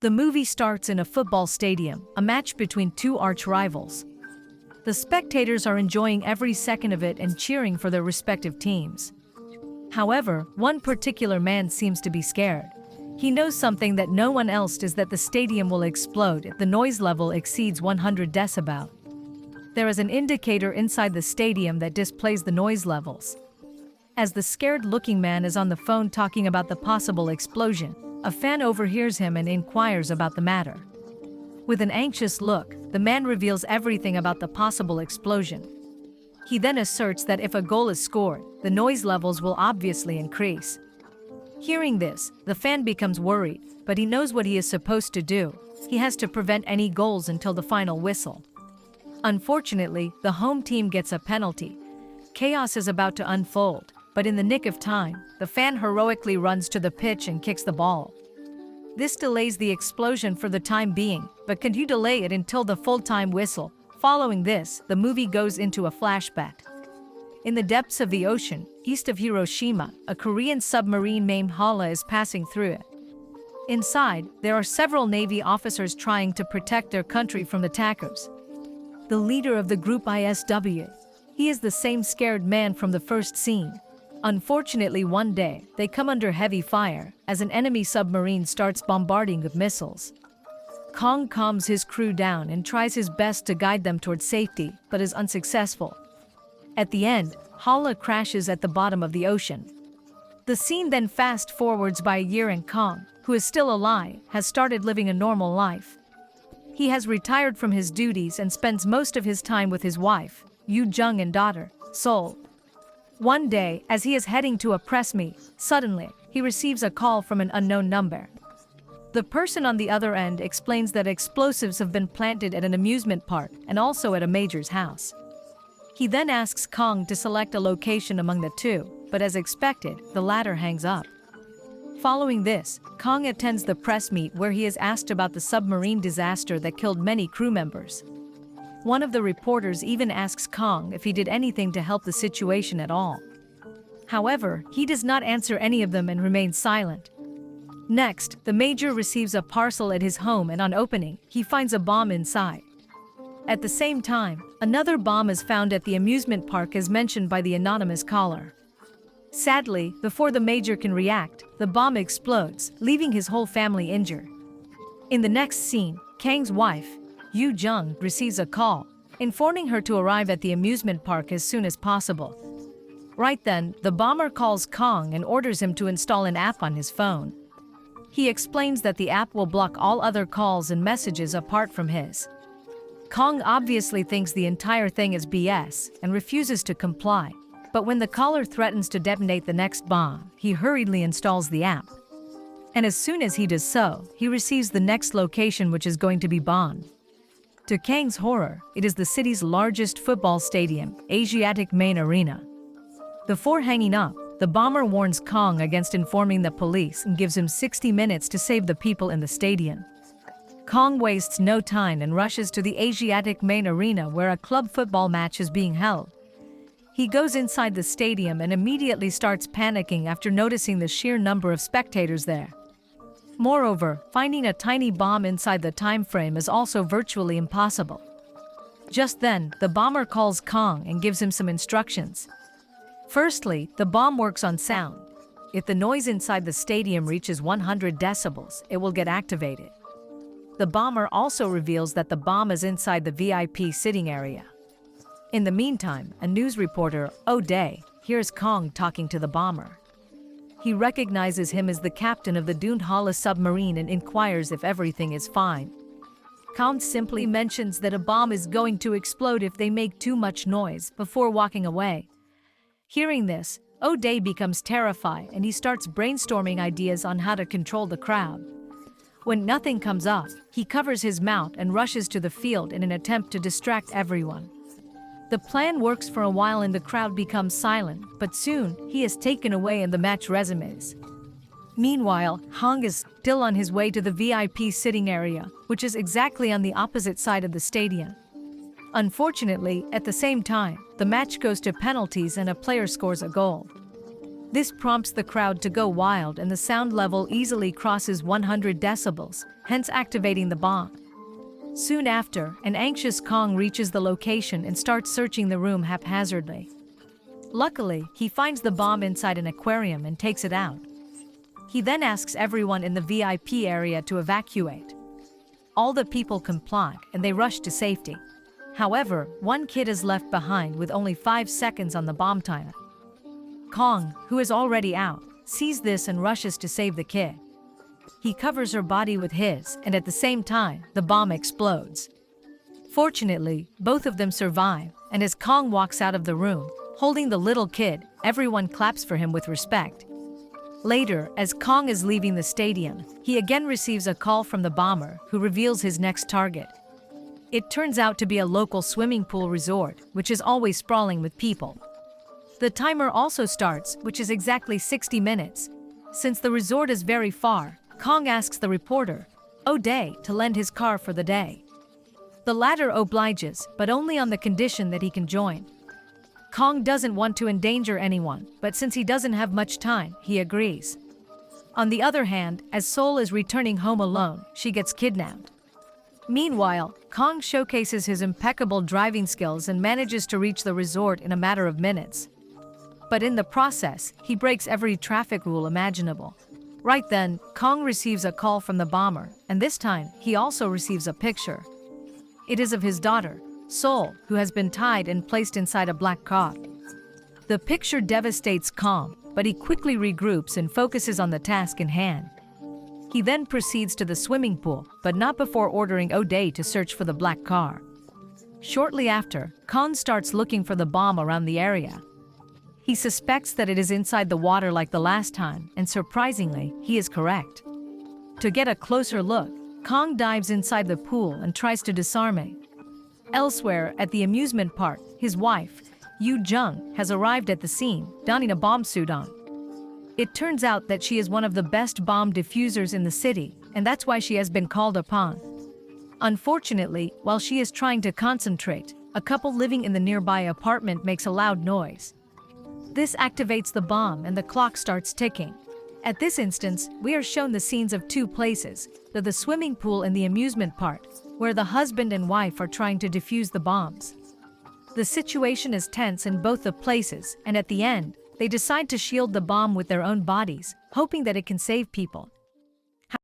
The movie starts in a football stadium, a match between two arch rivals. The spectators are enjoying every second of it and cheering for their respective teams. However, one particular man seems to be scared. He knows something that no one else does, that the stadium will explode if the noise level exceeds 100 decibel. There is an indicator inside the stadium that displays the noise levels. As the scared-looking man is on the phone talking about the possible explosion, a fan overhears him and inquires about the matter. With an anxious look, the man reveals everything about the possible explosion. He then asserts that if a goal is scored, the noise levels will obviously increase. Hearing this, the fan becomes worried, but he knows what he is supposed to do. He has to prevent any goals until the final whistle. Unfortunately, the home team gets a penalty. Chaos is about to unfold, but in the nick of time, the fan heroically runs to the pitch and kicks the ball. This delays the explosion for the time being, but can you delay it until the full-time whistle? Following this, the movie goes into a flashback. In the depths of the ocean, east of Hiroshima, a Korean submarine named Hala is passing through it. Inside, there are several Navy officers trying to protect their country from attackers. The leader of the group ISW. He is the same scared man from the first scene. Unfortunately, one day, they come under heavy fire as an enemy submarine starts bombarding with missiles. Kong calms his crew down and tries his best to guide them towards safety, but is unsuccessful. At the end, Hala crashes at the bottom of the ocean. The scene then fast forwards by a year and Kong, who is still alive, has started living a normal life. He has retired from his duties and spends most of his time with his wife, Yoo Jung, and daughter, Sol. One day, as he is heading to a press meet, suddenly, he receives a call from an unknown number. The person on the other end explains that explosives have been planted at an amusement park and also at a major's house. He then asks Kong to select a location among the two, but as expected, the latter hangs up. Following this, Kong attends the press meet where he is asked about the submarine disaster that killed many crew members. One of the reporters even asks Kong if he did anything to help the situation at all. However, he does not answer any of them and remains silent. Next, the major receives a parcel at his home and on opening, he finds a bomb inside. At the same time, another bomb is found at the amusement park as mentioned by the anonymous caller. Sadly, before the major can react, the bomb explodes, leaving his whole family injured. In the next scene, Kang's wife, Yoo Jung, receives a call, informing her to arrive at the amusement park as soon as possible. Right then, the bomber calls Kong and orders him to install an app on his phone. He explains that the app will block all other calls and messages apart from his. Kong obviously thinks the entire thing is BS and refuses to comply, but when the caller threatens to detonate the next bomb, he hurriedly installs the app. And as soon as he does so, he receives the next location which is going to be bombed. To Kang's horror, it is the city's largest football stadium, Asiatic Main Arena. Before hanging up, the bomber warns Kong against informing the police and gives him 60 minutes to save the people in the stadium. Kong wastes no time and rushes to the Asiatic Main Arena where a club football match is being held. He goes inside the stadium and immediately starts panicking after noticing the sheer number of spectators there. Moreover, finding a tiny bomb inside the time frame is also virtually impossible. Just then, the bomber calls Kong and gives him some instructions. Firstly, the bomb works on sound. If the noise inside the stadium reaches 100 decibels, it will get activated. The bomber also reveals that the bomb is inside the VIP sitting area. In the meantime, a news reporter, O'Day, hears Kong talking to the bomber. He recognizes him as the captain of the doomed Hala submarine and inquires if everything is fine. Kong simply mentions that a bomb is going to explode if they make too much noise before walking away. Hearing this, O'Day becomes terrified and he starts brainstorming ideas on how to control the crowd. When nothing comes up, he covers his mouth and rushes to the field in an attempt to distract everyone. The plan works for a while and the crowd becomes silent, but soon, he is taken away and the match resumes. Meanwhile, Hong is still on his way to the VIP sitting area, which is exactly on the opposite side of the stadium. Unfortunately, at the same time, the match goes to penalties and a player scores a goal. This prompts the crowd to go wild and the sound level easily crosses 100 decibels, hence activating the bomb. Soon after, an anxious Kong reaches the location and starts searching the room haphazardly. Luckily, he finds the bomb inside an aquarium and takes it out. He then asks everyone in the VIP area to evacuate. All the people comply and they rush to safety. However, one kid is left behind with only 5 seconds on the bomb timer. Kong, who is already out, sees this and rushes to save the kid. He covers her body with his, and at the same time, the bomb explodes. Fortunately, both of them survive, and as Kong walks out of the room, holding the little kid, everyone claps for him with respect. Later, as Kong is leaving the stadium, he again receives a call from the bomber, who reveals his next target. It turns out to be a local swimming pool resort, which is always sprawling with people. The timer also starts, which is exactly 60 minutes. Since the resort is very far, Kong asks the reporter, O'Day, to lend his car for the day. The latter obliges, but only on the condition that he can join. Kong doesn't want to endanger anyone, but since he doesn't have much time, he agrees. On the other hand, as Seoul is returning home alone, she gets kidnapped. Meanwhile, Kong showcases his impeccable driving skills and manages to reach the resort in a matter of minutes. But in the process, he breaks every traffic rule imaginable. Right then, Kong receives a call from the bomber, and this time, he also receives a picture. It is of his daughter, Seoul, who has been tied and placed inside a black car. The picture devastates Kong, but he quickly regroups and focuses on the task in hand. He then proceeds to the swimming pool, but not before ordering O'Day to search for the black car. Shortly after, Kong starts looking for the bomb around the area. He suspects that it is inside the water like the last time, and surprisingly, he is correct. To get a closer look, Kong dives inside the pool and tries to disarm it. Elsewhere, at the amusement park, his wife, Yoo Jung, has arrived at the scene, donning a bomb suit on. It turns out that she is one of the best bomb diffusers in the city, and that's why she has been called upon. Unfortunately, while she is trying to concentrate, a couple living in the nearby apartment makes a loud noise. This activates the bomb and the clock starts ticking. At this instance, we are shown the scenes of two places, the swimming pool and the amusement park, where the husband and wife are trying to defuse the bombs. The situation is tense in both the places, and at the end, they decide to shield the bomb with their own bodies, hoping that it can save people.